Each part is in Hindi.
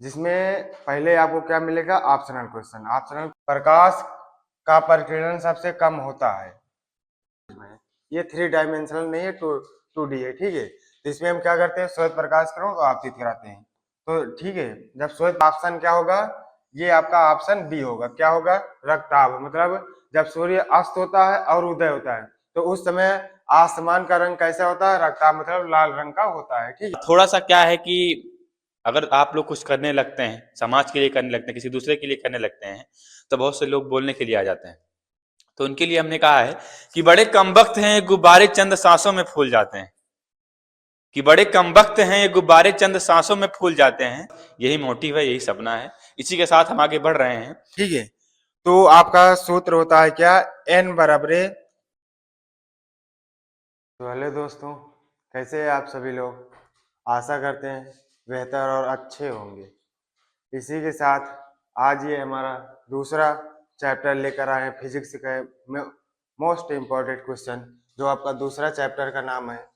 जिसमें पहले आपको क्या मिलेगा, ऑप्शनल क्वेश्चन। ऑप्शनल, प्रकाश का परिकिरण सबसे कम होता है। ये 3 डायमेंशनल नहीं है, 2D है, ठीक है। तो इसमें हम क्या करते हैं, श्वेत प्रकाश करो तो आपतित कराते हैं। तो ठीक है, जब श्वेत ऑप्शन क्या होगा, ये आपका ऑप्शन बी होगा। क्या होगा, रक्ताभ। मतलब जब सूर्य अस्त होता है और उदय होता है तो उस समय आसमान का रंग कैसा होता है, रक्ताभ, मतलब लाल रंग का होता है, ठीक है। थोड़ा सा क्या है कि अगर आप लोग कुछ करने लगते हैं, समाज के लिए करने लगते हैं, किसी दूसरे के लिए करने लगते हैं, तो बहुत से लोग बोलने के लिए आ जाते हैं। तो उनके लिए हमने कहा है कि बड़े कमबख्त हैं गुब्बारे चंद सांसों में फूल जाते हैं, कि बड़े कमबख्त हैं ये गुब्बारे चंद सांसों में फूल जाते हैं। यही मोटिव है, यही सपना है। इसी के साथ हम आगे बढ़ रहे हैं। ठीक है, तो आपका सूत्र होता है क्या, n बराबर। तो हेलो दोस्तों, कैसे हैं आप सभी लोग। आशा करते हैं बेहतर और अच्छे होंगे। इसी के साथ आज ये हमारा दूसरा चैप्टर लेकर आए हैं, फिजिक्स का मोस्ट इम्पोर्टेंट क्वेश्चन, जो आपका दूसरा चैप्टर का नाम है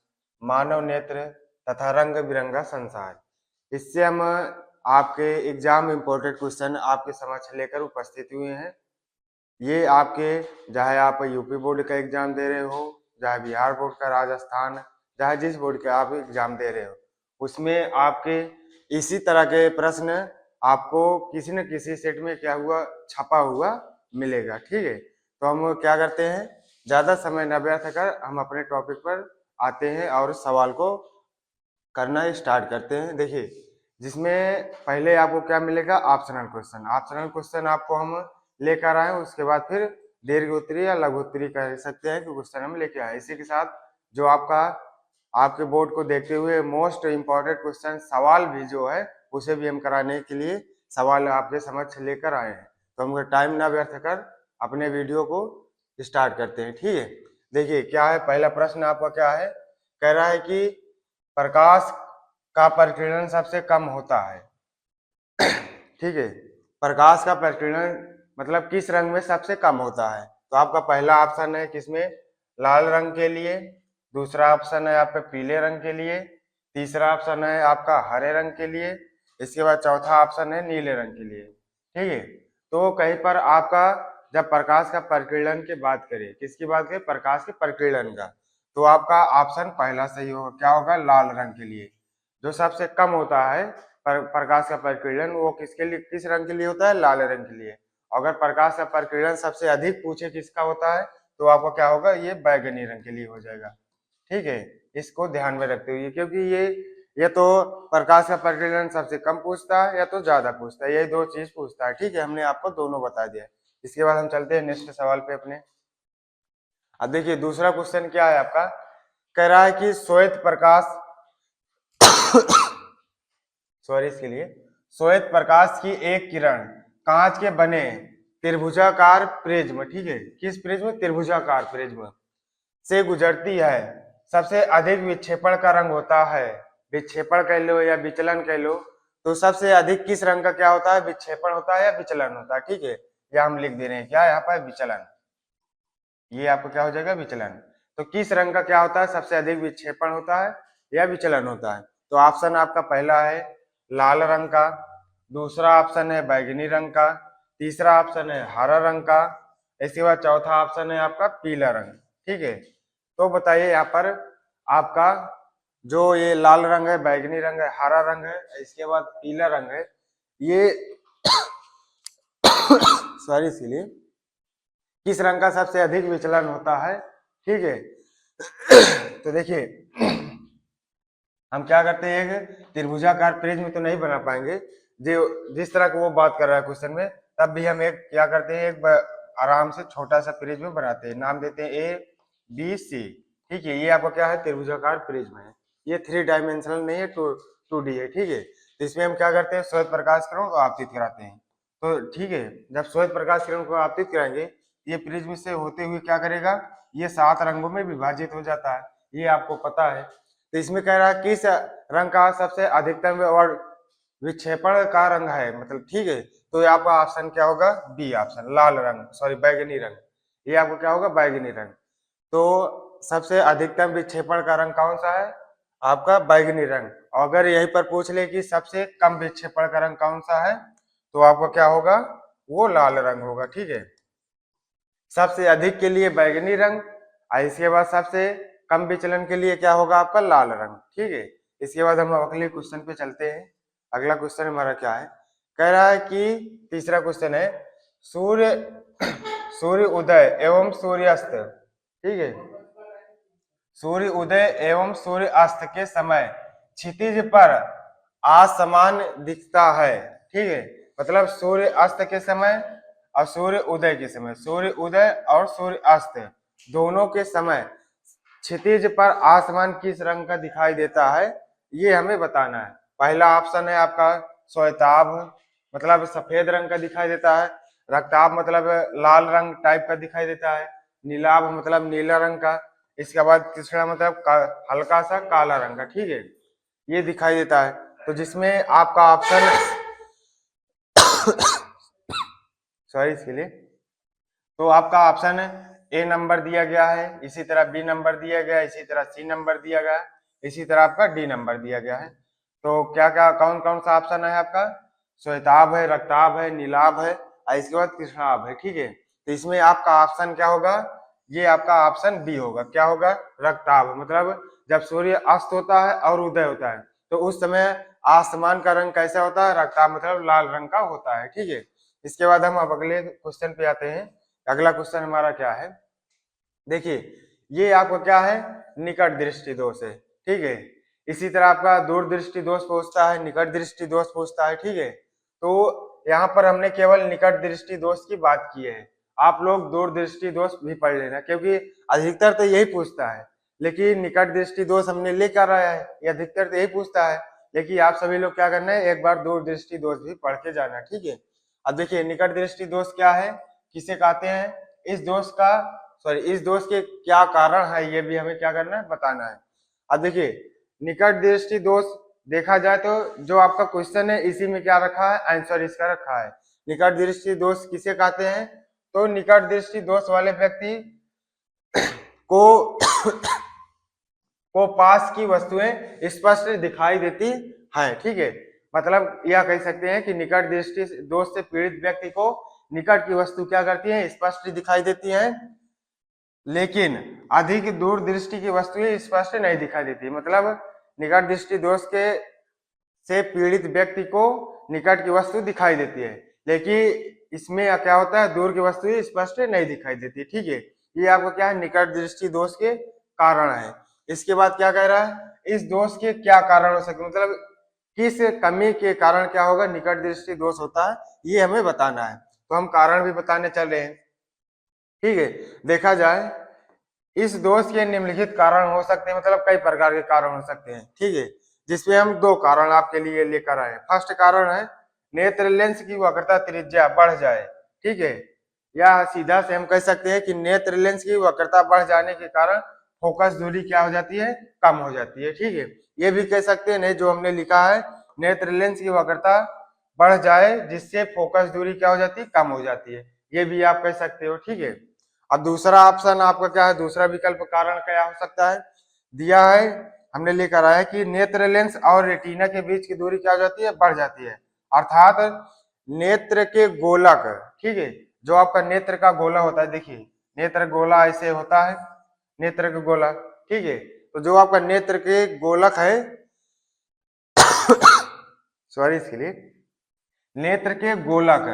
मानव नेत्र तथा रंग बिरंगा संसार। इससे हम आपके एग्जाम इम्पोर्टेंट क्वेश्चन आपके समक्ष लेकर उपस्थित हुए हैं। ये आपके, चाहे आप यूपी बोर्ड का एग्जाम दे रहे हो, चाहे बिहार बोर्ड का, राजस्थान, चाहे जिस बोर्ड के आप एग्जाम दे रहे हो, उसमें आपके इसी तरह के प्रश्न आपको किसी न किसी सेट में क्या हुआ, छपा हुआ मिलेगा, ठीक है। तो हम क्या करते हैं, ज्यादा समय न व्यर्थ कर हम अपने टॉपिक पर आते हैं और सवाल को करना स्टार्ट करते हैं। देखिए, जिसमें पहले आपको क्या मिलेगा, ऑप्शनल क्वेश्चन। ऑप्शनल क्वेश्चन आपको हम लेकर आए, उसके बाद फिर दीर्घ उत्तरी या लघु उत्तरी कह सकते हैं कि क्वेश्चन हम लेके आए। इसी के साथ जो आपका आपके बोर्ड को देखते हुए मोस्ट इम्पोर्टेंट क्वेश्चन सवाल भी जो है, उसे भी हम कराने के लिए सवाल आपके समक्ष लेकर आए हैं। तो हम टाइम ना व्यर्थ कर अपने वीडियो को स्टार्ट करते हैं, ठीक है। देखिए क्या है, पहला प्रश्न आपका क्या है, कह रहा है कि प्रकाश का परिकिरण सबसे कम होता है। ठीक है, प्रकाश का परिकिरण मतलब किस रंग में सबसे कम होता है। तो आपका पहला ऑप्शन है किसमें, लाल रंग के लिए। दूसरा ऑप्शन है आपका पीले रंग के लिए। तीसरा ऑप्शन है आपका हरे रंग के लिए। इसके बाद चौथा ऑप्शन है नीले रंग के लिए, ठीक है। तो कहीं पर आपका जब प्रकाश का परिकिरण की बात करें, किसकी बात करें, प्रकाश के परिकिरण का, तो आपका ऑप्शन पहला सही होगा। क्या होगा, लाल रंग के लिए। जो सबसे कम होता है प्रकाश का परिकिरण, वो किसके लिए, किस रंग के लिए होता है, लाल रंग के लिए। अगर प्रकाश का परिकिरण सबसे अधिक पूछे किसका होता है, तो आपको क्या होगा, ये बैगनी रंग के लिए हो जाएगा, ठीक है। इसको ध्यान में रखते हुए, क्योंकि ये तो प्रकाश का परिकिरण सबसे कम पूछता है या तो ज्यादा पूछता है, ये दो चीज पूछता है, ठीक है। हमने आपको दोनों बता दिया। इसके बाद हम चलते हैं नेक्स्ट सवाल पे अपने। अब देखिए दूसरा क्वेश्चन क्या है आपका, कह रहा है कि श्वेत प्रकाश सॉरी इसके लिए, श्वेत प्रकाश की एक किरण कांच के बने त्रिभुजाकार प्रिज्म, ठीक है, किस प्रिज्म, त्रिभुजाकार प्रिज्म से गुजरती है। सबसे अधिक विक्षेपण का रंग होता है, विक्षेपण कह लो या विचलन कह लो, तो सबसे अधिक किस रंग का क्या होता है, विक्षेपण होता है या विचलन होता है, ठीक है। या हम लिख दे रहे हैं क्या यहाँ पर, विचलन। ये आपको क्या हो जाएगा, विचलन। तो किस रंग का क्या होता है, सबसे अधिक विक्षेपण होता है या विचलन होता है। तो ऑप्शन आपका पहला है लाल रंग का, दूसरा ऑप्शन है बैगनी रंग का, तीसरा ऑप्शन है हरा रंग का, इसके बाद चौथा ऑप्शन है आपका पीला रंग, ठीक है। तो बताइए यहाँ पर आपका जो ये लाल रंग है, बैगनी रंग है, हरा रंग है, इसके बाद पीला रंग है, ये सॉरी इसीलिए किस रंग का सबसे अधिक विचलन होता है, ठीक है। तो देखिए हम क्या करते हैं, त्रिभुजाकार प्रिज्म तो नहीं बना पाएंगे, जो जिस तरह की वो बात कर रहा है क्वेश्चन में, तब भी हम एक क्या करते हैं, एक आराम से छोटा सा प्रिज्म बनाते हैं, नाम देते हैं ABC, ठीक है। ये आपका क्या है, त्रिभुजाकार प्रिज्म है। ये 3 डायमेंशनल नहीं है, 2D है, ठीक है। तो इसमें हम क्या करते हैं, श्वेत प्रकाश किरण को आपतित कराते हैं। तो ठीक है, जब श्वेत प्रकाश किरण को आपतित कराएंगे, ये प्रिज्म से होते हुए क्या करेगा, ये 7 रंगों में विभाजित हो जाता है, ये आपको पता है। तो इसमें कह रहा है किस रंग का सबसे अधिकतम और विक्षेपण का रंग है, मतलब ठीक है। तो ये आपका ऑप्शन क्या होगा, बी ऑप्शन, लाल रंग, सॉरी बैगनी रंग। ये आपको क्या होगा, बैगनी रंग। तो सबसे अधिकतम विक्षेपण का रंग कौन सा है, आपका बैगनी रंग। और अगर यहीं पर पूछ ले कि सबसे कम विक्षेपण का रंग कौन सा है, तो आपका क्या होगा, वो लाल रंग होगा। ठीक है, सबसे अधिक के लिए बैगनी रंग, और इसके बाद सबसे कम विचलन के लिए क्या होगा आपका लाल रंग। ठीक है, इसके बाद हम अगले क्वेश्चन पे चलते हैं। अगला क्वेश्चन हमारा क्या है, कह रहा है कि तीसरा क्वेश्चन है, सूर्य सूर्य उदय एवं सूर्यास्त, ठीक है, सूर्य उदय एवं सूर्य अस्त के समय क्षितिज पर असमान दिखता है। ठीक है, मतलब सूर्य अस्त के समय और सूर्य उदय के समय, सूर्य उदय और सूर्य अस्त दोनों के समय क्षितिज पर आसमान किस रंग का दिखाई देता है, ये हमें बताना है। पहला ऑप्शन है आपका श्वेताभ, मतलब सफेद रंग का दिखाई देता है। रक्ताभ मतलब लाल रंग टाइप का दिखाई देता है। नीलाभ मतलब नीला रंग का। इसके बाद तीसरा मतलब हल्का सा काला रंग का। ठीक है, ये दिखाई देता है। तो जिसमें आपका ऑप्शन सॉरी इसके लिए, तो आपका ऑप्शन ए नंबर दिया गया है, इसी तरह बी नंबर दिया गया है, इसी तरह सी नंबर दिया गया है, इसी तरह आपका डी नंबर दिया गया है। तो क्या क्या कौन कौन सा ऑप्शन है आपका, श्वेताभ है, रक्ताभ है, नीलाभ है और इसके बाद कृष्णाभ है। ठीक है, तो इसमें आपका ऑप्शन क्या होगा, ये आपका ऑप्शन बी होगा। क्या होगा, रक्ताभ, मतलब जब सूर्य अस्त होता है और उदय होता है तो उस समय आसमान का रंग कैसा होता है, रक्ताभ मतलब लाल रंग का होता है। ठीक है, इसके बाद हम अब अगले क्वेश्चन पे आते हैं। अगला क्वेश्चन हमारा क्या है, देखिए ये आपका क्या है, निकट दृष्टि दोष है। ठीक है, इसी तरह आपका दूर दृष्टि दोष पूछता है, निकट दृष्टि दोष पूछता है। ठीक है, तो यहाँ पर हमने केवल निकट दृष्टि दोष की बात की है। आप लोग दूर दृष्टि दोष भी पढ़ लेना, क्योंकि अधिकतर तो यही पूछता है। लेकिन निकट दृष्टि दोष हमने लेकर आया है, ये अधिकतर तो यही पूछता है। लेकिन आप सभी लोग क्या करना है, एक बार दूर दृष्टि दोष भी पढ़ के जाना। ठीक है, अब देखिए निकट दृष्टि दोष क्या है, किसे कहते हैं, इस दोष का इस दोष के क्या कारण है, ये भी हमें क्या करना है, बताना है। अब देखिए निकट दृष्टि दोष देखा जाए तो जो आपका क्वेश्चन है इसी में क्या रखा है, आंसर इसका रखा है। निकट दृष्टि दोष किसे कहते हैं, तो निकट दृष्टि दोष वाले व्यक्ति को पास की वस्तुएं स्पष्ट दिखाई देती हैं। ठीक है, मतलब यह कह सकते हैं कि निकट दृष्टि दोष से पीड़ित व्यक्ति को निकट की वस्तु क्या करती है, स्पष्ट दिखाई देती हैं, लेकिन अधिक दूर दृष्टि की वस्तुएं स्पष्ट नहीं दिखाई देती। मतलब निकट दृष्टि दोष के से पीड़ित व्यक्ति को निकट की वस्तु दिखाई देती है, लेकिन इसमें क्या होता है, दूर की वस्तुएं स्पष्ट नहीं दिखाई देती। ठीक है, ये आपको क्या है, निकट दृष्टि दोष के कारण है। इसके बाद क्या कह रहा है, इस दोष के क्या कारण हो सकते, मतलब किस कमी के कारण क्या होगा, निकट दृष्टि दोष होता है, ये हमें बताना है। तो हम कारण भी बताने चल रहे हैं। ठीक है, देखा जाए इस दोष के निम्नलिखित कारण हो सकते हैं, मतलब कई प्रकार के कारण हो सकते हैं। ठीक है, जिसमें हम दो कारण आपके लिए लेकर आए। फर्स्ट कारण है नेत्र लेंस की वक्रता त्रिज्या बढ़ जाए। ठीक है, या सीधा से हम कह सकते हैं कि नेत्र लेंस की वक्रता बढ़ जाने के कारण फोकस दूरी क्या हो जाती है, कम हो जाती है। ठीक है, ये भी कह सकते हैं, नहीं जो हमने लिखा है नेत्र लेंस की वक्रता बढ़ जाए जिससे फोकस दूरी क्या हो जाती है, कम हो जाती है, ये भी आप कह सकते हो। ठीक है, अब दूसरा ऑप्शन आपका क्या है, दूसरा विकल्प कारण क्या हो सकता है, दिया है हमने लेकर आया कि नेत्र लेंस और रेटिना के बीच की दूरी क्या हो जाती है, बढ़ जाती है। अर्थात नेत्र के गोलक, ठीक है, जो आपका नेत्र का गोला होता है, देखिए नेत्र गोला ऐसे होता है, नेत्र का गोला। ठीक है, तो जो आपका नेत्र के गोलक है सॉरी इसके लिए, नेत्र के गोलक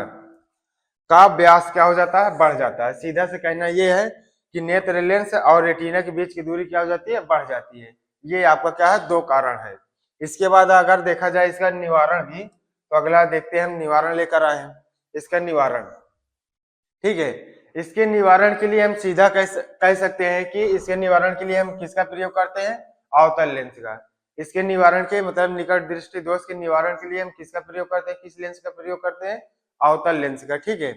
का व्यास क्या हो जाता है, बढ़ जाता है। सीधा से कहना ये है कि नेत्र लेंस और रेटिना के बीच की दूरी क्या हो जाती है, बढ़ जाती है। ये आपका क्या है, दो कारण है। इसके बाद अगर देखा जाए इसका निवारण भी, तो अगला देखते हैं हम निवारण लेकर आए हैं, इसका निवारण। ठीक है, इसके निवारण के लिए हम सीधा कह सकते हैं कि इसके निवारण के लिए हम किसका प्रयोग करते हैं, अवतल लेंस का। इसके निवारण के मतलब निकट दृष्टि दोष के निवारण के लिए हम किसका प्रयोग करते हैं, किस लेंस का प्रयोग करते हैं, अवतल लेंस का। ठीक है,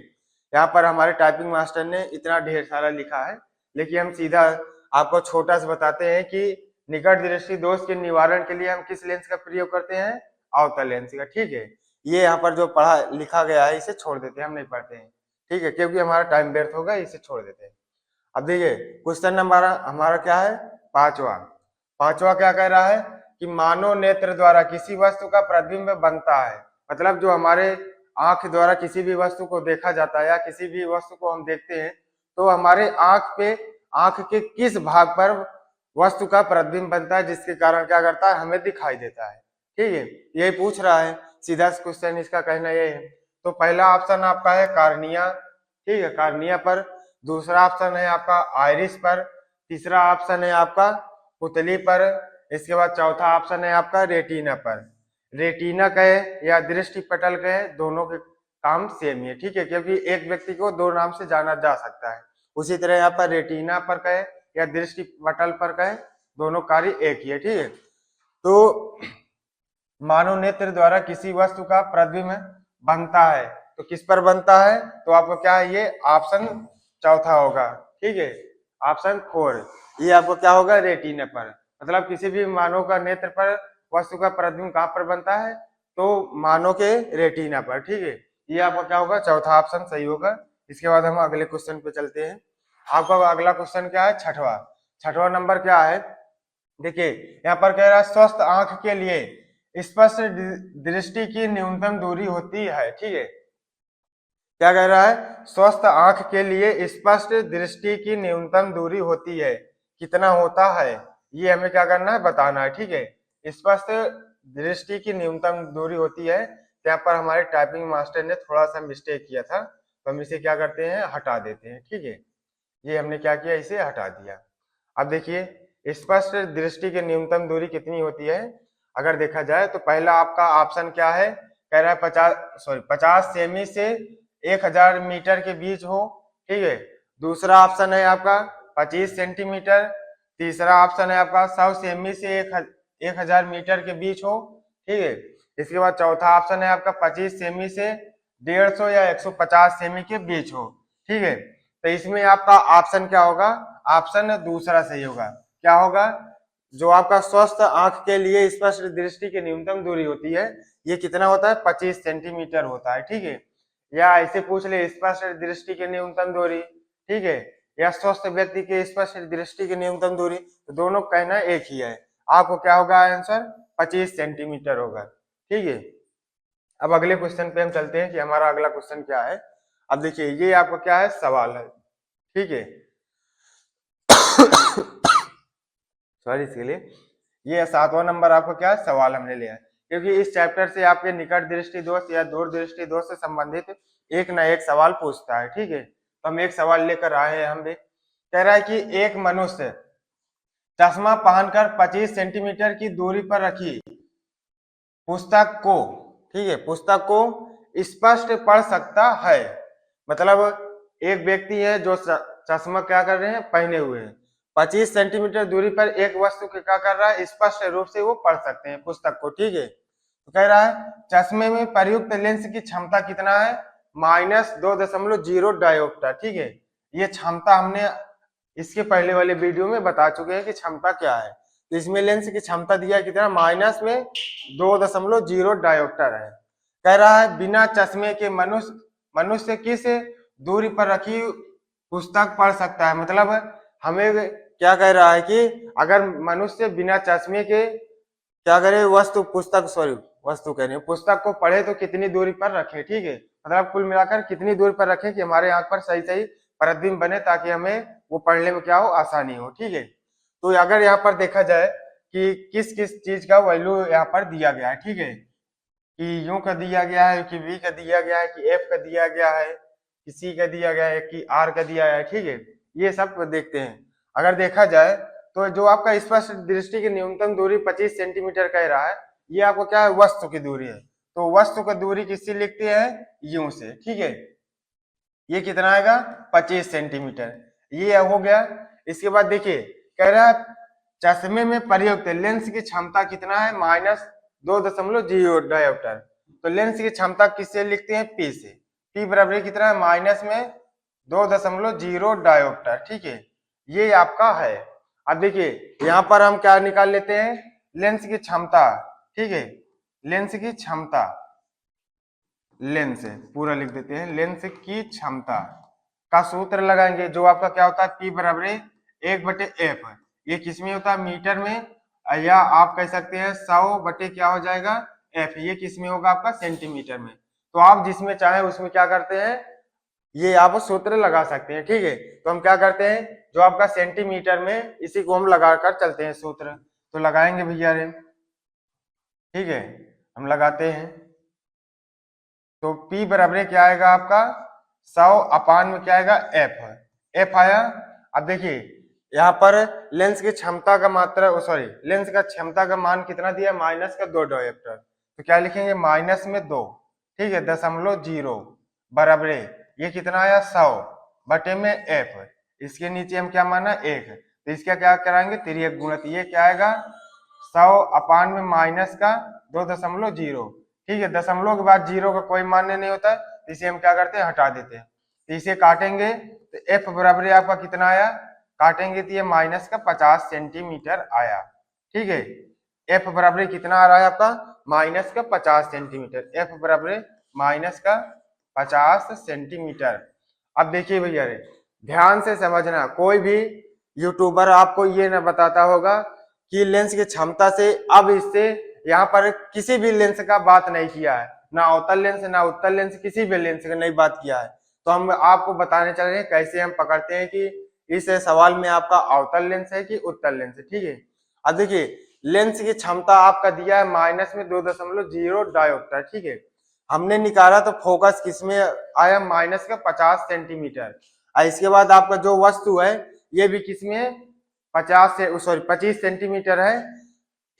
यहाँ पर हमारे टाइपिंग मास्टर ने इतना ढेर सारा लिखा है, लेकिन हम सीधा आपको छोटा सा बताते हैं कि निकट दृष्टि दोष के निवारण के लिए हम किस लेंस का प्रयोग करते हैं, अवतल लेंस का। ठीक है, ये यहाँ पर जो पढ़ा लिखा गया है इसे छोड़ देते हैं, हम नहीं पढ़ते हैं। ठीक है, क्योंकि हमारा टाइम व्यर्थ होगा, इसे छोड़ देते हैं। अब देखिए क्वेश्चन नंबर हमारा क्या है, पांचवा क्या कह रहा है, कि मानव नेत्र द्वारा किसी वस्तु का प्रतिबिंब बनता है। मतलब जो हमारे आंख द्वारा किसी भी वस्तु को देखा जाता है या किसी भी वस्तु को हम देखते हैं तो हमारे आंख के किस भाग पर वस्तु का प्रतिबिंब बनता है, जिसके कारण क्या करता है, हमें दिखाई देता है। ठीक है, यही पूछ रहा है, सीधा क्वेश्चन इसका कहना ये है। तो पहला ऑप्शन आपका है कार्निया, ठीक है, कार्निया पर। दूसरा ऑप्शन है आपका आइरिस पर। तीसरा ऑप्शन है आपका पुतली पर। इसके बाद चौथा ऑप्शन है आपका रेटिना पर। रेटिना कहे या दृष्टि पटल कहे, दोनों के काम सेम ही है। ठीक है, क्योंकि एक व्यक्ति को दो नाम से जाना जा सकता है। उसी तरह यहाँ पर रेटिना पर कहे या दृष्टि पटल पर कहे, दोनों कार्य एक ही है। ठीक है, तो मानव नेत्र द्वारा किसी वस्तु का प्रतिबिंब बनता है, तो किस पर बनता है, तो आपको क्या है, ये ऑप्शन चौथा होगा। ठीक है, ऑप्शन 4, ये आपको क्या होगा, रेटिना पर। मतलब किसी भी मानव का नेत्र पर वस्तु का प्रतिबिंब कहाँ पर बनता है, तो मानव के रेटिना पर। ठीक है, ये आपका क्या होगा, चौथा ऑप्शन सही होगा। इसके बाद हम अगले क्वेश्चन पे चलते हैं। आपका अगला क्वेश्चन क्या है, छठवां नंबर क्या है, देखिए यहाँ पर कह रहा है स्वस्थ आंख के लिए स्पष्ट दृष्टि की न्यूनतम दूरी होती है। ठीक है, क्या कह रहा है, स्वस्थ आंख के लिए स्पष्ट दृष्टि की न्यूनतम दूरी होती है, कितना होता है, ये हमें क्या करना है, बताना है। ठीक है, स्पष्ट दृष्टि की न्यूनतम दूरी होती है। यहाँ पर हमारे टाइपिंग मास्टर ने थोड़ा सा मिस्टेक किया था, तो हम इसे क्या करते हैं, हटा देते हैं। ठीक है, ये हमने क्या किया, इसे हटा दिया। अब देखिए स्पष्ट दृष्टि की न्यूनतम दूरी कितनी होती है, अगर देखा जाए तो पहला आपका ऑप्शन क्या है, कह रहा है 50 सेमी से 1000 मीटर के बीच हो। ठीक है, दूसरा ऑप्शन है आपका 25 सेंटीमीटर। तीसरा ऑप्शन है आपका 100 सेमी से 1000 मीटर के बीच हो। ठीक है, इसके बाद चौथा ऑप्शन है आपका 25 सेमी से 150 या 150 सेमी के बीच हो। ठीक है, तो इसमें आपका ऑप्शन क्या होगा, ऑप्शन दूसरा सही होगा। क्या होगा, जो आपका स्वस्थ आंख के लिए स्पष्ट दृष्टि की न्यूनतम दूरी होती है, ये कितना होता है, 25 सेंटीमीटर होता है। ठीक है, या ऐसे पूछ ले स्पष्ट दृष्टि की न्यूनतम दूरी, ठीक है, या स्वस्थ व्यक्ति की स्पष्ट दृष्टि की न्यूनतम दूरी, तो दोनों कहना एक ही है। आपको क्या होगा आंसर, 25 सेंटीमीटर होगा। ठीक है, अब अगले क्वेश्चन पे हम चलते हैं कि हमारा अगला क्वेश्चन क्या है। अब देखिए ये आपको क्या है, सवाल है। ठीक है, सॉरी इसके लिए, ये 7वां नंबर आपको क्या है, सवाल हमने लिया है, क्योंकि इस चैप्टर से आपके निकट दृष्टि दोष या दूर दृष्टि दोष से संबंधित एक न एक सवाल पूछता है। ठीक है, तो हम एक सवाल लेकर आए हैं। हम भी कह रहा है कि एक मनुष्य चश्मा पहनकर 25 सेंटीमीटर की दूरी पर रखी पुस्तक को, ठीक है, पुस्तक को स्पष्ट पढ़ सकता है। मतलब एक व्यक्ति है जो चश्मा क्या कर रहे हैं, पहने हुए हैं, 25 सेंटीमीटर दूरी पर एक वस्तु के क्या कर रहा है, स्पष्ट रूप से वो पढ़ सकते हैं पुस्तक को। ठीक है, तो कह रहा है चश्मे में प्रयुक्त लेंस की क्षमता कितना है, -2.0 डायोप्टर। ठीक है, ये क्षमता हमने इसके पहले वाले वीडियो में बता चुके हैं कि क्षमता क्या है। तो इसमें लेंस की क्षमता दिया है कितना, -2.0 डायोप्टर है। कह रहा है बिना चश्मे के मनुष्य किस दूरी पर रखी पुस्तक पढ़ सकता है। मतलब हमें क्या कह रहा है कि अगर मनुष्य बिना चश्मे के क्या करे, वस्तु कह रहे हैं, पुस्तक को पढ़े तो कितनी दूरी पर रखे। ठीक है, मतलब कुल मिलाकर कितनी दूरी पर रखें कि हमारे आंख पर सही सही प्रतिबिंब बने, ताकि हमें वो पढ़ने में क्या हो, आसानी हो। ठीक है, तो अगर यहाँ पर देखा जाए कि किस किस चीज का वैल्यू यहाँ पर दिया गया है, ठीक है, कि यू का दिया गया है, कि वी का दिया गया है, कि एफ का दिया गया है, कि सी का दिया गया है, कि आर का दिया है। ठीक है, ये सब देखते हैं। अगर देखा जाए तो जो आपका स्पष्ट दृष्टि की न्यूनतम दूरी 25 सेंटीमीटर कह रहा है, ये आपको क्या है, वस्तु की दूरी है। तो वस्तु की दूरी किससे लिखते हैं, यू से। ठीक है, ये कितना आएगा, 25 सेंटीमीटर, ये हो गया। इसके बाद देखिए कह रहा है चश्मे में प्रयुक्त लेंस की क्षमता कितना है, -2.0 डायोप्टर। तो लेंस की क्षमता किससे लिखते हैं, पी से। पी बराबर कितना है, -2.0 डायोप्टर। ठीक है, ये आपका है। अब देखिए यहाँ पर हम क्या निकाल लेते हैं, लेंस की क्षमता। ठीक है, लेंस की क्षमता, लेंस पूरा लिख देते हैं, लेंस की क्षमता का सूत्र लगाएंगे, जो आपका क्या होता है, P बराबर 1/F। ये किस में होता है, मीटर में, या आप कह सकते हैं 100 बटे क्या हो जाएगा एफ, ये किस में होगा आपका सेंटीमीटर में। तो आप जिसमें चाहे उसमें क्या करते हैं ये आप सूत्र लगा सकते हैं, ठीक है। तो हम क्या करते हैं जो आपका सेंटीमीटर में इसी को हम लगाकर चलते हैं सूत्र, तो लगाएंगे भैया रे, ठीक है, हम लगाते हैं। तो P बराबर क्या आएगा आपका 100 अपान में क्या आएगा एफ, एफ आया। अब देखिए यहाँ पर लेंस की क्षमता का मात्रा सॉरी लेंस का क्षमता का मान कितना दिया माइनस का 2 डायोप्टर, तो क्या लिखेंगे माइनस में 2, ठीक है, 0.0 बराबर ये कितना आया 100 बटे में एफ, इसके नीचे हम क्या माना 1, तो इसका क्या कराएंगे तिर्यक गुणित, ये क्या आएगा 100 अपान में माइनस का 2.0, ठीक है, दशमलव के बाद 0 का कोई मान्य नहीं होता है, इसे हम क्या करते हैं हटा देते हैं। तो इसे काटेंगे तो एफ बराबर आपका कितना आया, काटेंगे तो ये माइनस का 50 सेंटीमीटर आया, ठीक है। एफ बराबर कितना आ रहा है आपका माइनस का 50 सेंटीमीटर, एफ बराबर माइनस का 50 सेंटीमीटर। अब देखिए भैया रे ध्यान से समझना, कोई भी यूट्यूबर आपको ये ना बताता होगा कि लेंस की क्षमता से, अब इससे यहाँ पर किसी भी लेंस का बात नहीं किया है, ना अवतल लेंस ना उत्तल लेंस, किसी भी लेंस का नहीं बात किया है। तो हम आपको बताने चल रहे हैं कैसे हम पकड़ते हैं कि इस सवाल में आपका अवतल लेंस है कि उत्तल लेंस है, ठीक है। अब देखिए लेंस की क्षमता आपका दिया है माइनस में 2.0 डायोप्टर, ठीक है, हमने निकाला तो फोकस किसमें आया माइनस का 50 सेंटीमीटर, और इसके बाद आपका जो वस्तु है ये भी किसमें 25 सेंटीमीटर है,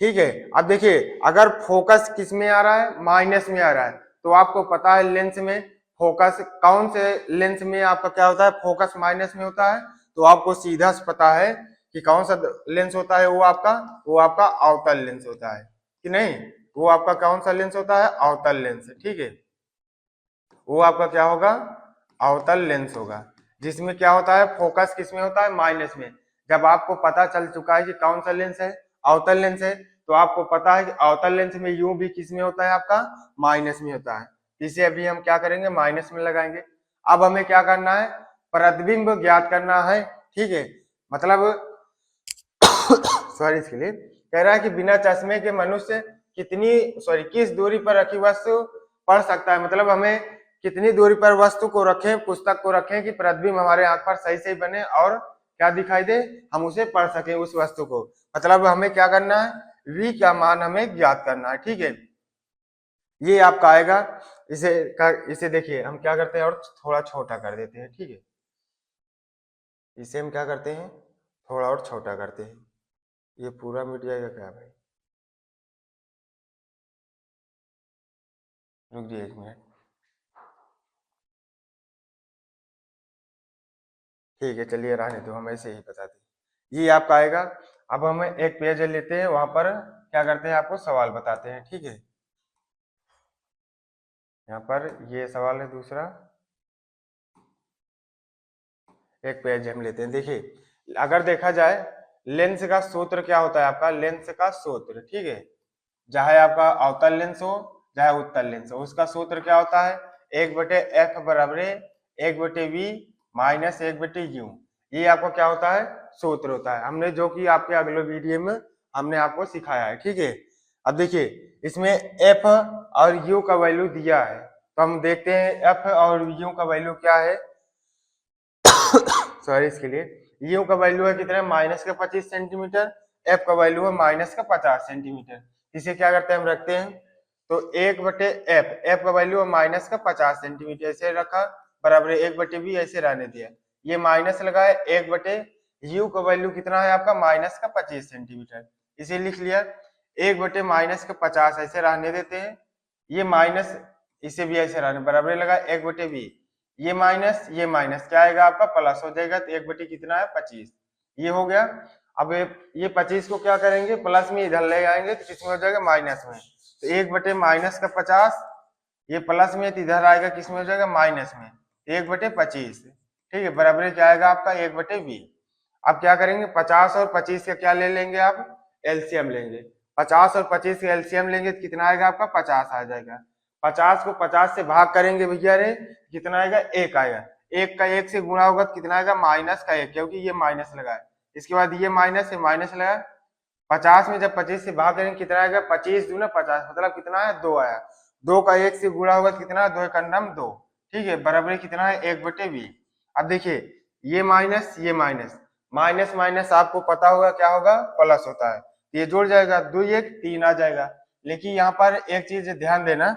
ठीक है। अब देखिए अगर फोकस किस में आ रहा है माइनस में आ रहा है, तो आपको पता है लेंस में फोकस कौन से लेंस में आपका क्या होता है फोकस माइनस में होता है, तो आपको सीधा पता है कि कौन सा लेंस होता है, वो आपका अवतल लेंस होता है कि नहीं, वो आपका कौन सा लेंस होता है अवतल लेंस, ठीक है, वो आपका क्या होगा अवतल लेंस होगा, जिसमें क्या होता है फोकस किस में होता है माइनस में। जब आपको पता चल चुका है कि कौन सा लेंस है अवतल लेंस है, तो आपको पता है कि अवतल लेंस में यू भी किस में होता है आपका माइनस में होता है, इसे अभी हम क्या करेंगे माइनस में लगाएंगे। अब हमें क्या करना है प्रतिबिंब ज्ञात करना है, ठीक है, मतलब सॉरी इसके लिए कह रहा है कि बिना चश्मे के मनुष्य किस दूरी पर रखी वस्तु पढ़ सकता है, मतलब हमें कितनी दूरी पर वस्तु को रखें पुस्तक को रखें कि प्रतिबिंब हमारे आंख पर सही सही बने और क्या दिखाई दे हम उसे पढ़ सकें उस वस्तु को, मतलब हमें क्या करना है v का मान हमें ज्ञात करना है, ठीक है। ये आपका आएगा, इसे देखिए हम क्या करते हैं और थोड़ा छोटा कर देते हैं, ठीक है, इसे हम क्या करते हैं थोड़ा और छोटा करते हैं, ये पूरा मिट जाएगा क्या भाई, रुक जाइए 1 मिनट, ठीक है चलिए रहने दो हम ऐसे ही बताते हैं। ये आपका आएगा, अब हम एक पेज लेते हैं वहां पर क्या करते हैं आपको सवाल बताते हैं, ठीक है। यहाँ पर ये सवाल है दूसरा, एक पेज हम लेते हैं। देखिए अगर देखा जाए लेंस का सूत्र क्या होता है आपका लेंस का सूत्र, ठीक है, चाहे आपका अवतल लेंस हो चाहे उत्तल लेंस हो, उसका सूत्र क्या होता है 1/f बराबर 1/v माइनस 1/u, ये आपको क्या होता है सूत्र होता है, हमने जो कि आपके अगले वीडियो में हमने आपको सिखाया है, ठीक है। अब देखिए इसमें f और u का वैल्यू दिया है, तो हम देखते हैं f और u का वैल्यू क्या है सॉरी इसके लिए u का वैल्यू है कितना माइनस का 25 सेंटीमीटर, f का वैल्यू है माइनस का 50 सेंटीमीटर, इसे क्या करते हैं हम रखते हैं तो 1/f, f का वैल्यू है माइनस का 50 सेंटीमीटर ऐसे रखा बराबर 1/v ऐसे रहने दिया, ये माइनस लगाए 1/u का वैल्यू कितना है आपका माइनस का 25 सेंटीमीटर, इसे लिख लिया 1/माइनस का 50 ऐसे रहने देते हैं, ये माइनस इसे भी ऐसे रहने बराबर लगा 1/v, ये माइनस क्या आएगा आपका प्लस हो जाएगा, तो 1/, कितना है 25, ये हो गया। अब ये 25 को क्या करेंगे प्लस में इधर ले आएंगे तो किसमें हो जाएगा माइनस में, तो 1/माइनस का 50 ये प्लस में तो इधर आएगा किसमें हो जाएगा माइनस में 1/25, ठीक है, बराबर क्या आएगा आपका 1/v। अब क्या करेंगे 50 और 25 का क्या ले लेंगे आप एलसीएम लेंगे, 50 और 25 का एलसीएम लेंगे तो कितना आएगा आपका 50 आ जाएगा, 50 को 50 से भाग करेंगे भैया रे कितना आएगा 1 आएगा, 1 का 1 से गुणा होगा तो कितना आएगा माइनस का 1, क्योंकि ये माइनस लगा है, इसके बाद ये माइनस लगा 50 में जब 25 से भाग करेंगे कितना आएगा, 25 दूना 50, मतलब कितना है 2 आया। 2 का 1 से गुणा होगा तो कितना, 2 एक अंडम 2, ठीक है, बराबर कितना है 1/v। अब देखिए ये माइनस ये माइनस, माइनस माइनस आपको पता होगा क्या होगा, प्लस होता है, ये जुड़ जाएगा, 2 1 3 आ जाएगा। लेकिन यहाँ पर एक चीज ध्यान देना,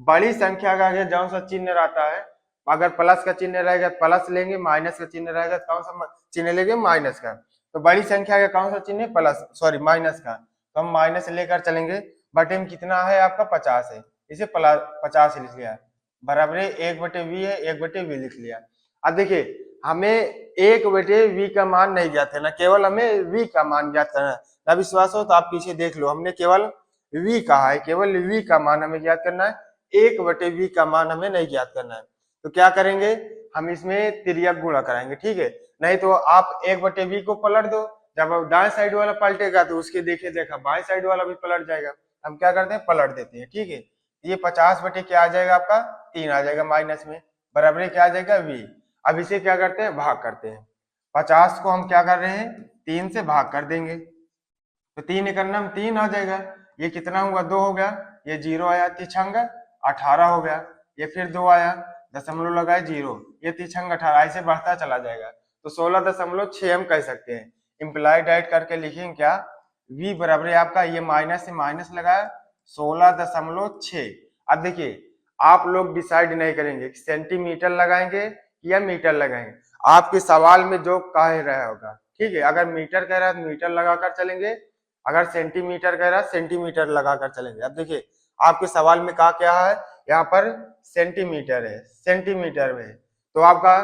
बड़ी संख्या का आगे जौन सा चिन्ह रहता है, अगर प्लस का चिन्ह रहेगा प्लस लेंगे, माइनस का चिन्ह रहेगा तो कौन सा चिन्ह लेंगे, माइनस का। तो बड़ी संख्या का कौन सा चिन्ह है, प्लस, सॉरी माइनस का, तो हम माइनस लेकर चलेंगे। बटे में कितना है आपका 50 है, इसे 50 लिख लिया, बराबर 1/v है, 1/v लिख लिया। अब देखिए हमें 1/v का मान नहीं ज्ञात है ना, केवल हमें v का मान ज्ञात करना है। ना विश्वास हो तो आप पीछे देख लो, हमने केवल v कहा है, केवल v का मान हमें ज्ञात करना है, 1/v का मान हमें नहीं ज्ञात करना है। तो क्या करेंगे, हम इसमें तिर्यक गुणा कराएंगे, ठीक है, नहीं तो आप 1/v को पलट दो, जब दाएं साइड वाला पलटेगा तो उसके देखे देखा बाएं साइड वाला भी पलट जाएगा। हम क्या करते हैं, पलट देते हैं, ठीक है। ये 50 बटे क्या आ जाएगा आपका, 3 आ जाएगा माइनस में, बराबर क्या आ जाएगा v। अब इसे क्या करते हैं, भाग करते हैं, 50 को हम क्या कर रहे हैं, 3 से भाग कर देंगे, तो 3 एकम 3 आ जाएगा। ये कितना हुआ, 2 हो गया, ये 0 आया, तिछंग 18 हो गया, ये फिर 2 आया, दशमलव लगाए 0, ये तिछंग 18, ऐसे बढ़ता चला जाएगा, तो 16.6 हम कह सकते हैं। इम्प्लाई डाइट करके लिखेंगे क्या, v बराबर है आपका, ये माइनस से माइनस लगाया 16.6। अब देखिए आप लोग डिसाइड नहीं करेंगे कि सेंटीमीटर लगाएंगे या मीटर लगाएंगे, आपके सवाल में जो कह रहा होगा, ठीक है। अगर मीटर कह रहा है तो मीटर लगाकर चलेंगे, अगर सेंटीमीटर कह रहा है सेंटीमीटर लगाकर चलेंगे। अब देखिए आपके सवाल में कहा क्या है, यहाँ पर सेंटीमीटर है, सेंटीमीटर में, तो आपका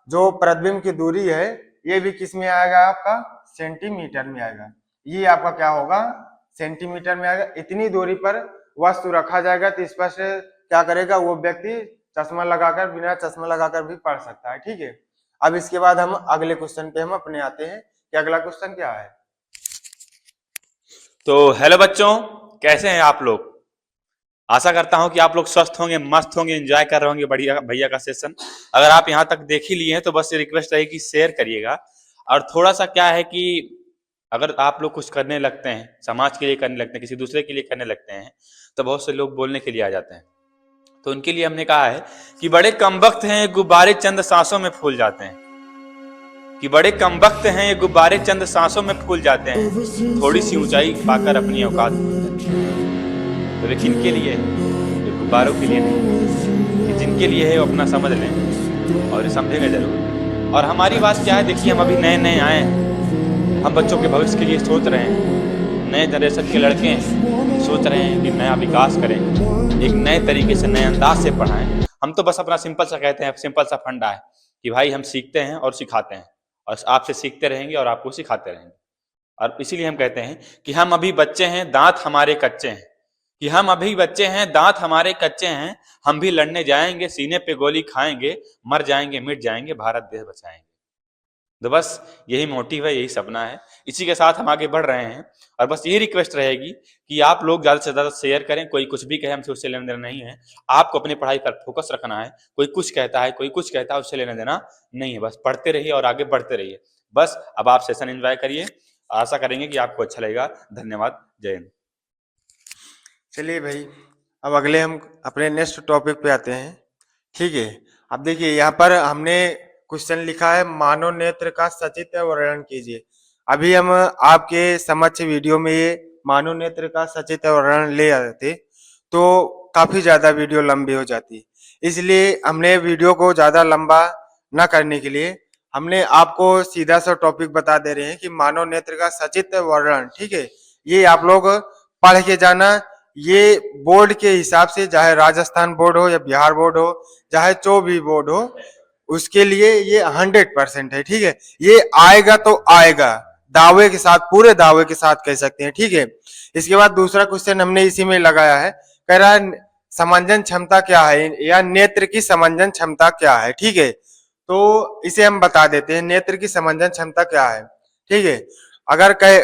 जो प्रतिबिंब की दूरी है ये भी किस में आएगा, आपका सेंटीमीटर में आएगा। ये आपका क्या होगा, सेंटीमीटर में आएगा। इतनी दूरी पर वस्तु रखा जाएगा तो स्पष्ट क्या करेगा वो व्यक्ति, चश्मा लगाकर, बिना चश्मा लगाकर भी पढ़ सकता है, ठीक है। अब इसके बाद हम अगले क्वेश्चन पे हम अपने आते हैं कि अगला क्वेश्चन क्या है। तो हेलो बच्चों, कैसे हैं आप लोग। आशा करता हूं कि आप लोग स्वस्थ होंगे, मस्त होंगे, एंजॉय कर रहे होंगे बढ़िया भैया का सेशन। अगर आप यहां तक देख ही लिए हैं तो बस रिक्वेस्ट रहेगी कि शेयर करिएगा। और थोड़ा सा क्या है कि अगर आप लोग कुछ करने लगते हैं, समाज के लिए करने लगते हैं, किसी दूसरे के लिए करने लगते हैं, तो बहुत से लोग बोलने के लिए आ जाते हैं। तो उनके लिए हमने कहा है कि बड़े कमबख्त हैं ये गुब्बारे चंद सांसों में फूल जाते हैं, कि बड़े कमबख्त हैं ये गुब्बारे चंद सांसों में फूल जाते हैं, थोड़ी सी ऊंचाई पाकर अपनी औकात भूल जाते हैं। तो लेकिन के लिए, ये गुब्बारों के लिए नहीं, कि जिनके लिए है वो अपना समझ लें और समझेंगे जरूर। और हमारी बात क्या है, देखिए हम अभी नए नए आए हैं, हम बच्चों के भविष्य के लिए सोच रहे हैं, नए जनरेशन के लड़के हैं, सोच रहे हैं कि नया विकास करें, एक नए तरीके से, नए अंदाज से पढ़ाएं। हम तो बस अपना सिंपल सा कहते हैं, सिंपल सा फंडा है कि भाई हम सीखते हैं और सिखाते हैं, और आपसे सीखते रहेंगे और आपको सिखाते रहेंगे। और इसीलिए हम कहते हैं कि हम अभी बच्चे हैं, दांत हमारे कच्चे हैं, कि हम अभी बच्चे हैं, दांत हमारे कच्चे हैं, हम भी लड़ने जाएंगे, सीने पे गोली खाएंगे, मर जाएंगे मिट जाएंगे, भारत देश बचाएंगे। तो बस यही मोटिव है, यही सपना है, इसी के साथ हम आगे बढ़ रहे हैं। और बस यही रिक्वेस्ट रहेगी कि आप लोग ज्यादा से ज्यादा शेयर करें। कोई कुछ भी कहे, हमसे उससे लेना देना नहीं है, आपको अपनी पढ़ाई पर फोकस रखना है। कोई कुछ कहता है, कोई कुछ कहता है, उससे लेना देना नहीं है, बस पढ़ते रहिए और आगे बढ़ते रहिए। बस अब आप सेशन एंजॉय करिए, आशा करेंगे कि आपको अच्छा लगेगा। धन्यवाद, जय हिंद। चलिए भाई, अब अगले हम अपने नेक्स्ट टॉपिक पे आते हैं, ठीक है। अब देखिए यहाँ पर हमने क्वेश्चन लिखा है, मानव नेत्र का सचित्र वर्णन कीजिए। अभी हम आपके समक्ष वीडियो में ये मानव नेत्र का सचित्र वर्णन ले आते तो काफी ज्यादा वीडियो लंबी हो जाती, इसलिए हमने वीडियो को ज्यादा लंबा न करने के लिए हमने आपको सीधा सा टॉपिक बता दे रहे हैं कि मानव नेत्र का सचित्र वर्णन, ठीक है। ये आप लोग पढ़ के जाना, ये बोर्ड के हिसाब से, चाहे राजस्थान बोर्ड हो या बिहार बोर्ड हो, चाहे जो भी बोर्ड हो, उसके लिए ये 100% है, ठीक है। ये आएगा तो आएगा, दावे के साथ, पूरे दावे के साथ कह सकते हैं, ठीक है। इसके बाद दूसरा क्वेश्चन हमने इसी में लगाया है, कह रहा है समंजन क्षमता क्या है, या नेत्र की समंजन क्षमता क्या है, ठीक है। तो इसे हम बता देते हैं, नेत्र की समंजन क्षमता क्या है, ठीक है। अगर कहे,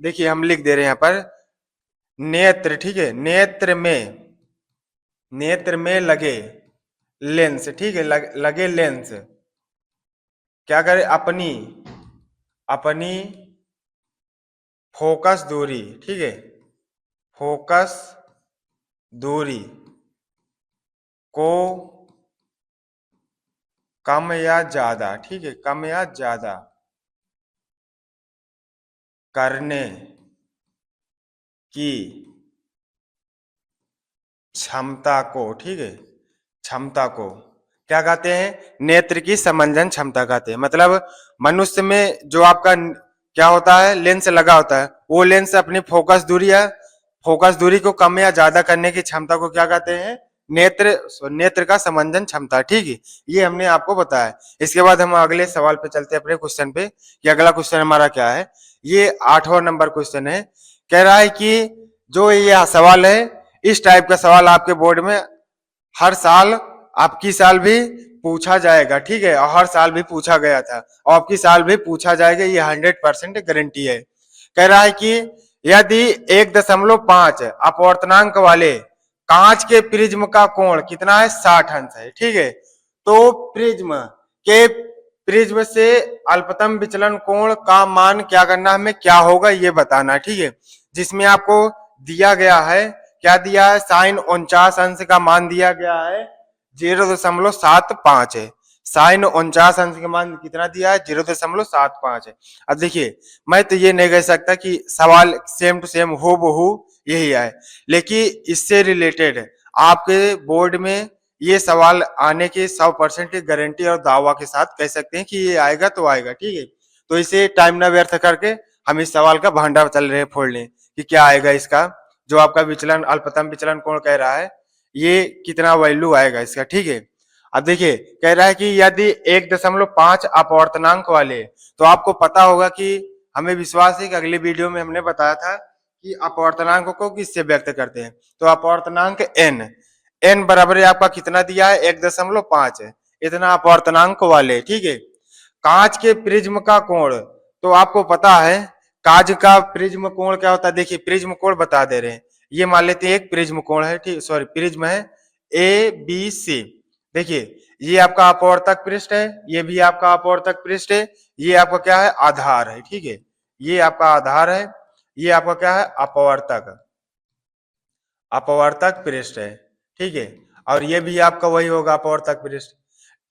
देखिए हम लिख दे रहे हैं यहाँ पर नेत्र, ठीक है, नेत्र में लगे लेंस, ठीक है, लगे लेंस क्या करे, अपनी फोकस दूरी, ठीक है, फोकस दूरी को कम या ज्यादा, ठीक है, कम या ज्यादा करने की क्षमता को, ठीक है, क्षमता को क्या कहते हैं, नेत्र की समंजन क्षमता कहते हैं। मतलब मनुष्य में जो आपका क्या होता है, लेंस लगा होता है, वो लेंस अपनी फोकस दूरी को कम या ज्यादा करने की क्षमता को क्या कहते हैं, नेत्र का समंजन क्षमता, ठीक है, ये हमने आपको बताया। इसके बाद हम अगले सवाल पे चलते हैं, अपने क्वेश्चन पे, कि अगला क्वेश्चन हमारा क्या है। ये 8वां नंबर क्वेश्चन है। कह रहा है कि जो ये सवाल है, इस टाइप का सवाल आपके बोर्ड में हर साल, आपकी साल भी पूछा जाएगा, ठीक है, और हर साल भी पूछा गया था, और आपकी साल भी पूछा जाएगा, ये 100% गारंटी है। कह रहा है कि यदि 1.5 अपवर्तनांक वाले कांच के प्रिज्म का कोण कितना है, 60 अंश है, ठीक है। तो प्रिज्म से अल्पतम विचलन कोण का मान क्या करना, हमें क्या होगा ये बताना, ठीक है। जिसमें आपको दिया गया है, क्या दिया है, साइन 49 अंश का मान दिया गया है 0.75 है। साइन 49 अंश का मान कितना दिया है, 0.75 है। अब देखिए, मैं तो ये नहीं कह सकता कि सवाल सेम टू सेम हो बहू यही है, लेकिन इससे रिलेटेड आपके बोर्ड में ये सवाल आने की 100% गारंटी और दावा के साथ कह सकते हैं कि ये आएगा तो आएगा, ठीक है। तो इसे टाइम ना व्यर्थ करके हम इस सवाल का भांडा चल रहे हैं फोड़ लें कि क्या आएगा इसका, जो आपका विचलन, अल्पतम विचलन कोण कह रहा है, ये कितना वैल्यू आएगा इसका, ठीक है। अब देखिए, कह रहा है कि यदि 1.5 अपवर्तनांक वाले, तो आपको पता होगा कि हमें विश्वास है कि अगले वीडियो में हमने बताया था कि अपवर्तनांक को किससे व्यक्त करते हैं। तो अपवर्तनांक n बराबर आपका कितना दिया है, 1.5 है, इतना अपवर्तनांक वाले, ठीक है। कांच के प्रिज्म का कोण, तो आपको पता है कांच का प्रिज्म कोण क्या होता है। देखिए, प्रिज्म कोण बता दे रहे हैं, ये मान लेते हैं एक प्रिज्म कोण है, ठीक, सॉरी प्रिज्म है ABC। देखिए, ये आपका अपवर्तक पृष्ठ है, ये भी आपका अपवर्तक पृष्ठ है, ये आपका क्या है, आधार है, ठीक है, ये आपका आधार है, ये आपका क्या है, अपवर्तक पृष्ठ है, ठीक है। और ये भी आपका वही होगा, अपवर्तक पृष्ठ,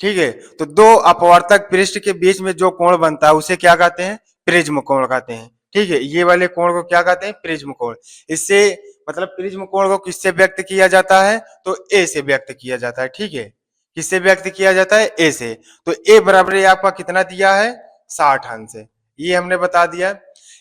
ठीक है। तो दो अपवर्तक पृष्ठ के बीच में जो कोण बनता है उसे क्या कहते हैं, प्रिज्म कोण कहते हैं, ठीक है। ये वाले कोण को क्या कहते हैं, प्रिज्म कोण। इससे मतलब प्रिज्म कोण को किससे व्यक्त किया जाता है, तो ए से व्यक्त किया जाता है, ठीक है। किससे व्यक्त किया जाता है, ए से। तो ए बराबर आपका कितना दिया है, 60 अंश है, ये हमने बता दिया।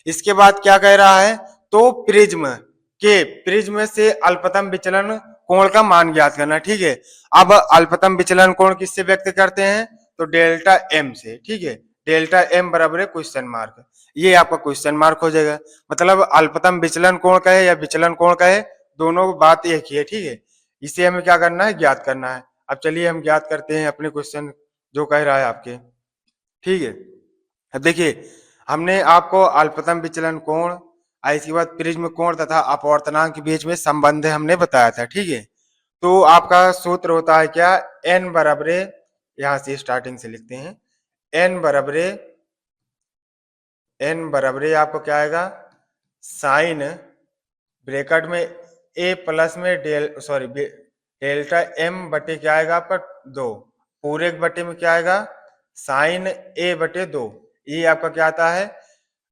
इसके बाद क्या कह रहा है, तो प्रिज्म से अल्पतम विचलन कोण का मान ज्ञात करना, ठीक है। अब अल्पतम विचलन कोण किससे व्यक्त करते हैं, तो डेल्टा एम से, ठीक है। डेल्टा एम बराबर है क्वेश्चन मार्क, ये आपका क्वेश्चन मार्क हो जाएगा। मतलब अल्पतम विचलन कोण का है या विचलन कोण का है, दोनों बात एक ही है, ठीक है। इसे हमें क्या करना है, ज्ञात करना है। अब चलिए हम ज्ञात करते हैं अपने क्वेश्चन जो कह रहा है आपके, ठीक है। अब देखिए, हमने आपको अल्पतम विचलन कोण, इसके बाद प्रिज्म कोण तथा अपवर्तनांक के बीच में संबंध हमने बताया था, ठीक है। तो आपका सूत्र होता है क्या, n बराबर, यहां से स्टार्टिंग से लिखते हैं, n बराबर आपको क्या आएगा, साइन ब्रैकेट में a प्लस में डेल्टा m बटे क्या आएगा आपका 2, पूरे बटे में क्या आएगा, साइन a बटे 2। ये आपका क्या आता है,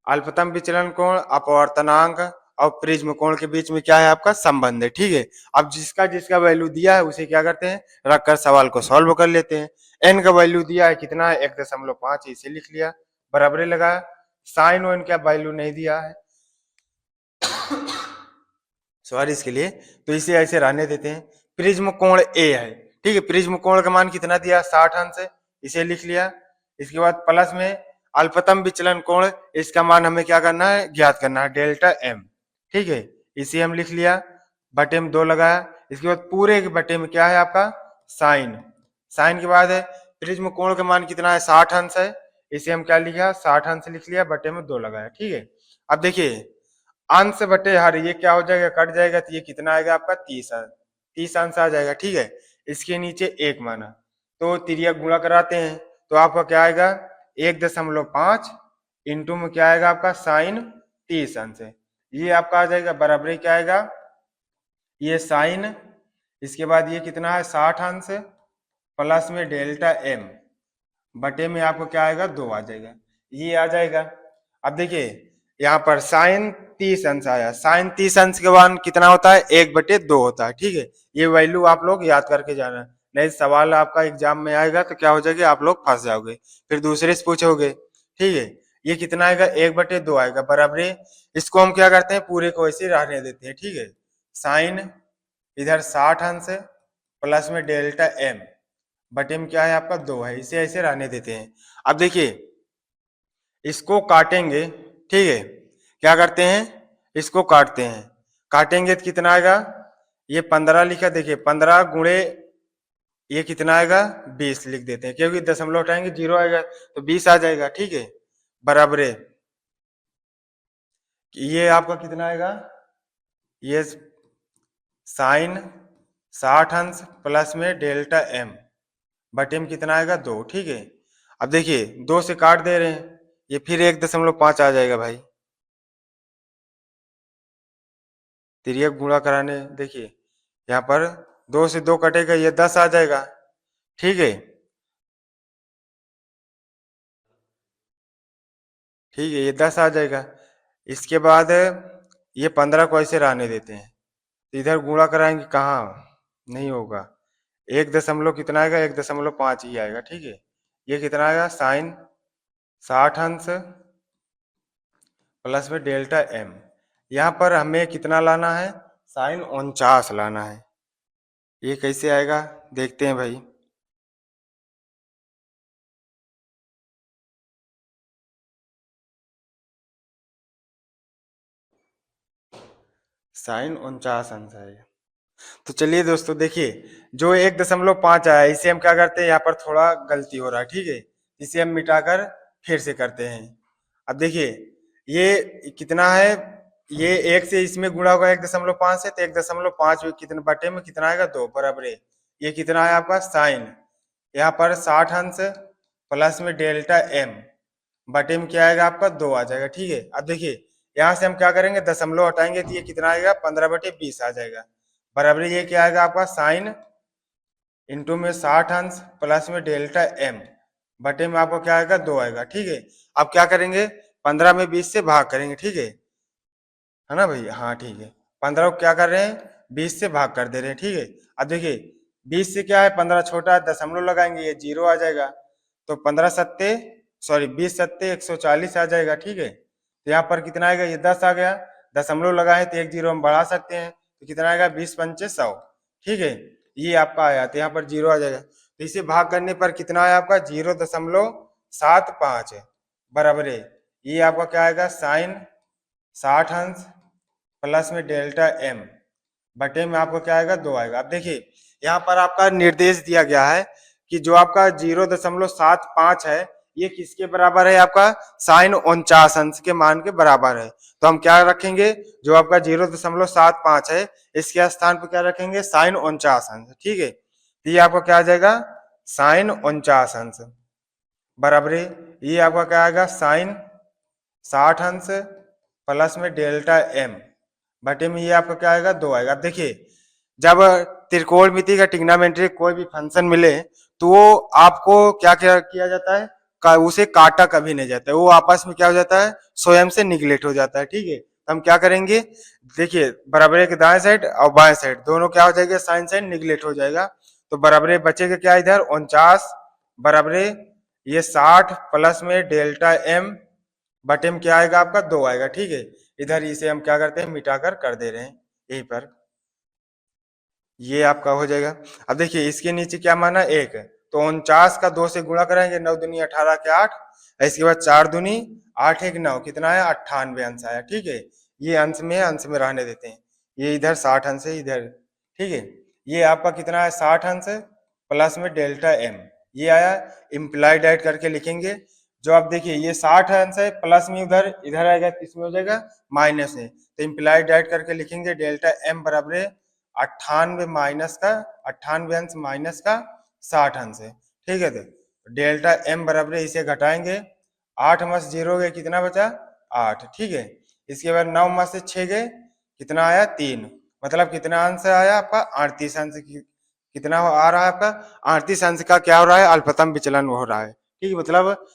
अल्पतम विचलन कोण, अपवर्तनांक और प्रिज्म कोण के बीच में क्या है, आपका संबंध है, ठीक है। अब जिसका जिसका वैल्यू दिया है उसे क्या करते हैं, रखकर सवाल को सॉल्व कर लेते हैं। n का वैल्यू दिया है कितना है, 1.5, इसे लिख लिया, बराबर लगाया। साइन वन का वैल्यू नहीं दिया है, सॉरी इसके लिए, तो इसे ऐसे रहने देते हैं। प्रिज्म कोण ए है, ठीक है, प्रिज्म कोण का मान कितना दिया, 60 अंश है, इसे लिख लिया। इसके बाद प्लस में अल्पतम विचलन कोण, इसका मान हमें क्या करना है, ज्ञात करना है, डेल्टा एम, ठीक है, इसे हम लिख लिया, बटे में 2 लगाया। इसके बाद पूरे के बटे में क्या है आपका, साइन, साइन के बाद है प्रिज्म कोण का मान कितना है, 60 अंश है, इसे हम क्या लिखा, 60 अंश लिख लिया, बटे में 2 लगाया, ठीक है। अब देखिए, अंश बटे हर, ये क्या हो जाएगा, कट जाएगा, तो ये कितना आएगा आपका, 30 अंश आ जाएगा, ठीक है। इसके नीचे 1 माना, तो तिर्यक गुणा कराते हैं, तो आपका क्या आएगा, 1.5 इंटू में क्या आएगा आपका, साइन 30 अंश है। ये आपका आ जाएगा बराबरी क्या आएगा, ये साइन, इसके बाद ये कितना है 60 अंश प्लस में डेल्टा एम बटे में आपको क्या आएगा 2 आ जाएगा, ये आ जाएगा। अब देखिए यहाँ पर साइन 30 अंश आया, साइन 30 अंश के बाद कितना होता है 1/2 होता है, ठीक है। ये वैल्यू आप लोग याद करके जाना, नहीं सवाल आपका एग्जाम में आएगा तो क्या हो जाएगा आप लोग फंस जाओगे, फिर दूसरे से पूछोगे, ठीक है। ये कितना आएगा 1/2 आएगा बराबरी, इसको हम क्या करते हैं पूरे को ऐसे रहने देते हैं, ठीक है। साइन इधर 60 अंश प्लस में डेल्टा एम बटे में क्या है आपका 2 है, इसे ऐसे रहने देते हैं। अब देखिए इसको काटेंगे, ठीक है, क्या करते हैं इसको काटते हैं, काटेंगे तो कितना आएगा, ये 15 लिखा, देखिए 15 गुणे ये कितना आएगा 20 लिख देते हैं, क्योंकि दशमलव हटाएंगे 0 आएगा तो 20 आ जाएगा, ठीक है। बराबर ये आपका कितना आएगा, ये साइन 60 अंश प्लस में डेल्टा एम बटे में कितना आएगा 2, ठीक है। अब देखिए 2 से काट दे रहे हैं, ये फिर 1.5 आ जाएगा भाई, तिर्यक गुणा कराने, देखिए यहाँ पर 2 से 2 कटेगा, ये 10 आ जाएगा, ठीक है, ठीक है, ये 10 आ जाएगा। इसके बाद ये 15 को ऐसे रहने देते हैं, तो इधर गुणा कराएंगे कहाँ नहीं होगा, 1 कितना आएगा 1.5 ही आएगा, ठीक है। ये कितना आएगा साइन 60 अंश प्लस में डेल्टा एम, यहाँ पर हमें कितना लाना है साइन 49 लाना है, ये कैसे आएगा देखते हैं भाई। साइन 49 अंश आएगा, तो चलिए दोस्तों देखिए जो 1.5 आया इसे हम क्या करते हैं, यहाँ पर थोड़ा गलती हो रहा है, ठीक है, इसे हम मिटाकर फिर से करते हैं। अब देखिए ये कितना है, ये 1 से इसमें गुणा होगा 1.5 से, तो 1.5 कितने बटे में कितना आएगा 2 बराबर है, ये कितना है आपका साइन यहाँ पर 60 अंश प्लस में डेल्टा एम बटे में क्या आएगा आपका 2 आ जाएगा, ठीक है। अब देखिए यहाँ से हम क्या करेंगे दशमलव हटाएंगे तो ये कितना आएगा 15/20 आ जाएगा, बराबर ये क्या आएगा आपका साइन इंटू में 60 अंश प्लस में डेल्टा एम बटे में आपको क्या आएगा 2 आएगा, ठीक है। अब क्या करेंगे 15 में 20 से भाग करेंगे, ठीक है ना भाई, हाँ ठीक है, 15 को क्या कर रहे हैं 20 से भाग कर दे रहे हैं, ठीक है। अब देखिए 20 से क्या है 15 छोटा है, दशमलव लगाएंगे ये 0 आ जाएगा, तो 20 सत्ते 140 आ जाएगा, ठीक है। तो यहाँ पर कितना आएगा ये 10 आ गया, दशमलव लगाए तो 1 0 हम बढ़ा सकते हैं, तो कितना आएगा 20 पंचे 100, ठीक है, ये आपका आया, तो यहाँ पर 0 आ जाएगा, तो इसे भाग करने पर कितना आया आपका 0.75 बराबर है, ये आपका क्या आएगा साइन 60 अंश प्लस में डेल्टा एम बटे में आपको क्या आएगा 2 आएगा। अब देखिए यहाँ पर आपका निर्देश दिया गया है कि जो आपका 0.75 है ये किसके बराबर है, आपका साइन 49 अंश के मान के बराबर है, तो हम क्या रखेंगे जो आपका 0.75 है इसके स्थान पर क्या रखेंगे साइन 49 अंश, ठीक है। तो ये आपका क्या आ जाएगा साइन 49 अंश बराबर ये आपका क्या आएगा साइन 60 अंश प्लस में डेल्टा एम बटे में ये आपका क्या आएगा 2 आएगा। अब देखिए जब त्रिकोणमिति का ट्रिग्नोमेट्री कोई भी फंक्शन मिले तो वो आपको क्या क्या किया जाता है उसे काटा कभी नहीं जाता है, वो आपस में क्या हो जाता है स्वयं से निगलेक्ट हो जाता है, ठीक है। तो हम क्या करेंगे देखिए बराबर के दाएं साइड और बाएं साइड दोनों क्या हो जाएगा साइन साइन निगलेक्ट हो जाएगा, तो बराबर बचेगा क्या इधर 49 बराबर ये 60 प्लस में डेल्टा एम बटे में क्या आएगा आपका 2 आएगा, ठीक है। इधर इसे हम क्या करते हैं मिटाकर कर दे रहे हैं यहीं पर, ये आपका हो जाएगा। अब देखिए इसके नीचे क्या माना 1, तो 49 का 2 से गुणा कराएंगे 9 दूनी 18 के 8, इसके बाद 4 दूनी 8 1 9 कितना है 98 अंश आया, ठीक है। ये अंश में रहने देते हैं, ये इधर 60 अंश है इधर, ठीक है। ये आपका कितना है 60 अंश प्लस में डेल्टा एम, ये आया इम्प्लाइड ऐड करके लिखेंगे। जो आप देखिए ये 60 अंश है प्लस में उधर इधर आएगा किसमें हो जाएगा माइनस है, तो इम्प्लाइड ऐड करके लिखेंगे डेल्टा एम बराबर 98 अंश माइनस का 60 अंश है, ठीक है। तो डेल्टा एम बराबर इसे घटाएंगे 8 में 0 गए कितना बचा 8, ठीक है। इसके बाद 9 में से 6 गए, कितना आया 3, मतलब कितना अंश आया आपका 38 अंश। कितना आ रहा है आपका 38 अंश का क्या हो रहा है, अल्पतम विचलन हो रहा है। ठीक है, मतलब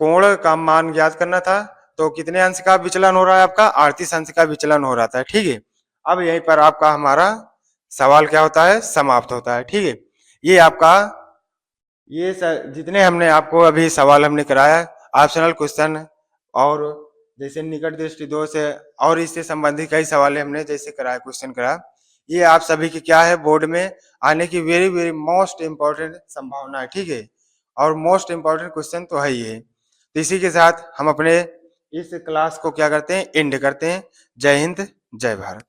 कोण का मान ज्ञात करना था, तो कितने अंश का विचलन हो रहा है आपका 38 अंश का विचलन हो रहा था। ठीक है, अब यहीं पर आपका हमारा सवाल क्या होता है, समाप्त होता है। ठीक है, ये आपका जितने हमने आपको अभी सवाल हमने कराया ऑप्शनल क्वेश्चन, और जैसे निकट दृष्टि दोष है और इससे संबंधित कई सवाल हमने जैसे कराया, क्वेश्चन करा, ये आप सभी की क्या है, बोर्ड में आने की वेरी वेरी मोस्ट इंपॉर्टेंट संभावना है। ठीक है, और मोस्ट इंपॉर्टेंट क्वेश्चन तो है ही है। तो इसी के साथ हम अपने इस क्लास को क्या करते हैं, एंड करते हैं। जय हिंद, जय भारत।